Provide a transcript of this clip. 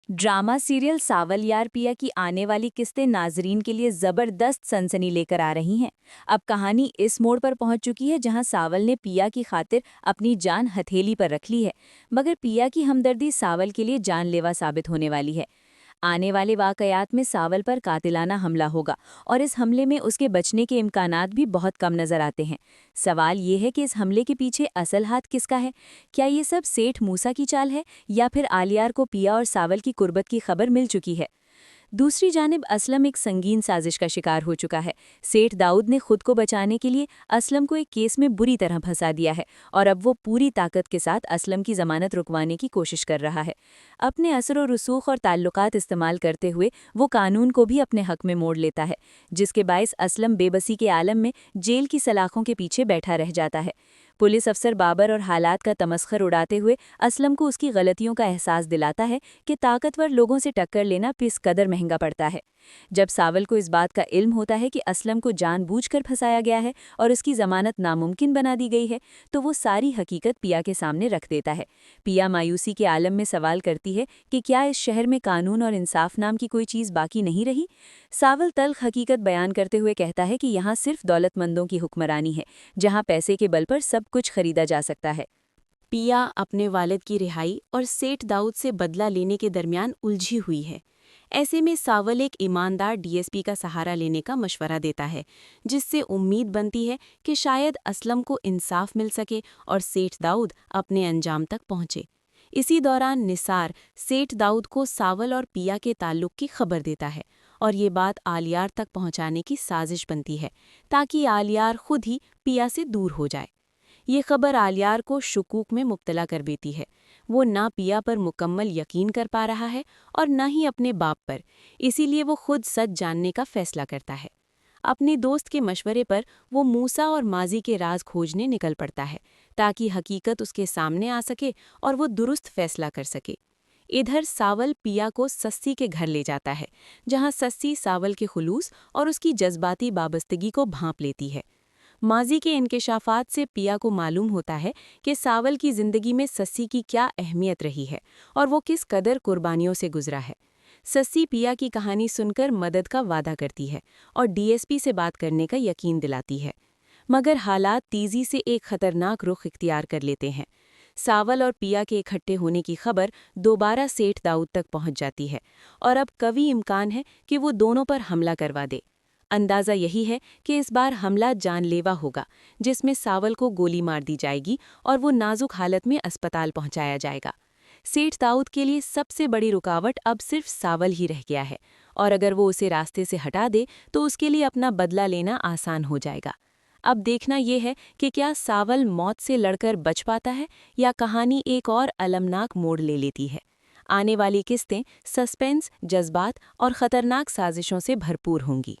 Drama serial सावल यार पिया की आने वाली किस्तें नाजरीन के लिए जबरदस्त सनसनी लेकर आ रही हैं। अब कहानी इस मोड़ पर पहुंच चुकी है जहां सावल ने पिया की खातिर अपनी जान हथेली पर रख ली है, मगर पिया की हमदर्दी सावल के लिए जानलेवा साबित होने वाली है। आने वाले वाकयात में सावल पर कातिलाना हमला होगा और इस हमले में उसके बचने के इम्कानात भी बहुत कम नजर आते हैं। सवाल ये है कि इस हमले के पीछे असल हाथ किसका है? क्या ये सब सेठ मूसा की चाल है या फिर आलियार को पिया और सावल की कुर्बत की खबर मिल चुकी है? दूसरी जानिब असलम एक संगीन साजिश का शिकार हो चुका है। सेठ दाऊद ने खुद को बचाने के लिए असलम को एक केस में बुरी तरह फंसा दिया है और अब वो पूरी ताकत के साथ असलम की जमानत रुकवाने की कोशिश कर रहा है। अपने असर और रसूख और ताल्लुकात इस्तेमाल करते हुए वो कानून को भी अपने हक में मोड़ लेता है, जिसके बायस असलम बेबसी के आलम में जेल की सलाखों के पीछे बैठा रह जाता है। पुलिस अफसर बाबर और हालात का तमस्खर उड़ाते हुए असलम को उसकी गलतियों का एहसास दिलाता है कि ताकतवर लोगों से टक्कर लेना किस कदर महंगा पड़ता है। जब सावल को इस बात का इल्म होता है कि असलम को जानबूझकर फंसाया गया है और उसकी जमानत नामुमकिन बना दी गई है, तो वो सारी हकीकत पिया के सामने रख देता है। पिया मायूसी के आलम में सवाल करती है कि क्या इस शहर में कानून और इंसाफ नाम की कोई चीज़ बाकी नहीं रही? सावल तल्ख हकीकत बयान करते हुए कहता है कि यहाँ सिर्फ दौलतमंदों की हुक्मरानी है, जहाँ पैसे के बल पर सब कुछ खरीदा जा सकता है। पिया अपने वालिद की रिहाई और सेठ दाऊद से बदला लेने के दरमियान उलझी हुई है। ऐसे में सावल एक ईमानदार डीएसपी का सहारा लेने का मशवरा देता है, जिससे उम्मीद बनती है कि शायद असलम को इंसाफ मिल सके और सेठ दाऊद अपने अंजाम तक पहुंचे। इसी दौरान निसार सेठ दाऊद को सावल और पिया के ताल्लुक की खबर देता है और ये बात आलियार तक पहुंचाने की साजिश बनती है, ताकि आलियार खुद ही पिया से दूर हो जाए। ये खबर आलियार को शुकूक में मुब्तला कर देती है। वो ना पिया पर मुकम्मल यकीन कर पा रहा है और न ही अपने बाप पर, इसीलिए वो खुद सच जानने का फैसला करता है। अपने दोस्त के मशवरे पर वो मूसा और माजी के राज खोजने निकल पड़ता है, ताकि हकीकत उसके सामने आ सके और वो दुरुस्त फैसला कर सके। इधर सावल पिया को सस्सी के घर ले जाता है, जहाँ सस्सी सावल के खुलूस और उसकी जज्बाती वाबस्तगी को भांप लेती है। माजी के इंकशाफात से पिया को मालूम होता है कि सावल की जिंदगी में सस्सी की क्या अहमियत रही है और वो किस कदर कुर्बानियों से गुजरा है। सस्सी पिया की कहानी सुनकर मदद का वादा करती है और डीएसपी से बात करने का यकीन दिलाती है, मगर हालात तेजी से एक खतरनाक रुख इख्तियार कर लेते हैं। सावल और पिया के इकट्ठे होने की खबर दोबारा सेठ दाऊद तक पहुंच जाती है और अब कभी इम्कान है कि वो दोनों पर हमला करवा दे। अंदाज़ा यही है कि इस बार हमला जानलेवा होगा, जिसमें सावल को गोली मार दी जाएगी और वो नाजुक हालत में अस्पताल पहुंचाया जाएगा। सेठ दाऊद के लिए सबसे बड़ी रुकावट अब सिर्फ सावल ही रह गया है और अगर वो उसे रास्ते से हटा दे तो उसके लिए अपना बदला लेना आसान हो जाएगा। अब देखना यह है कि क्या सावल मौत से लड़कर बच पाता है या कहानी एक और अलमनाक मोड़ ले लेती है। आने वाली किस्तें सस्पेंस, जज्बात और खतरनाक साजिशों से भरपूर होंगी।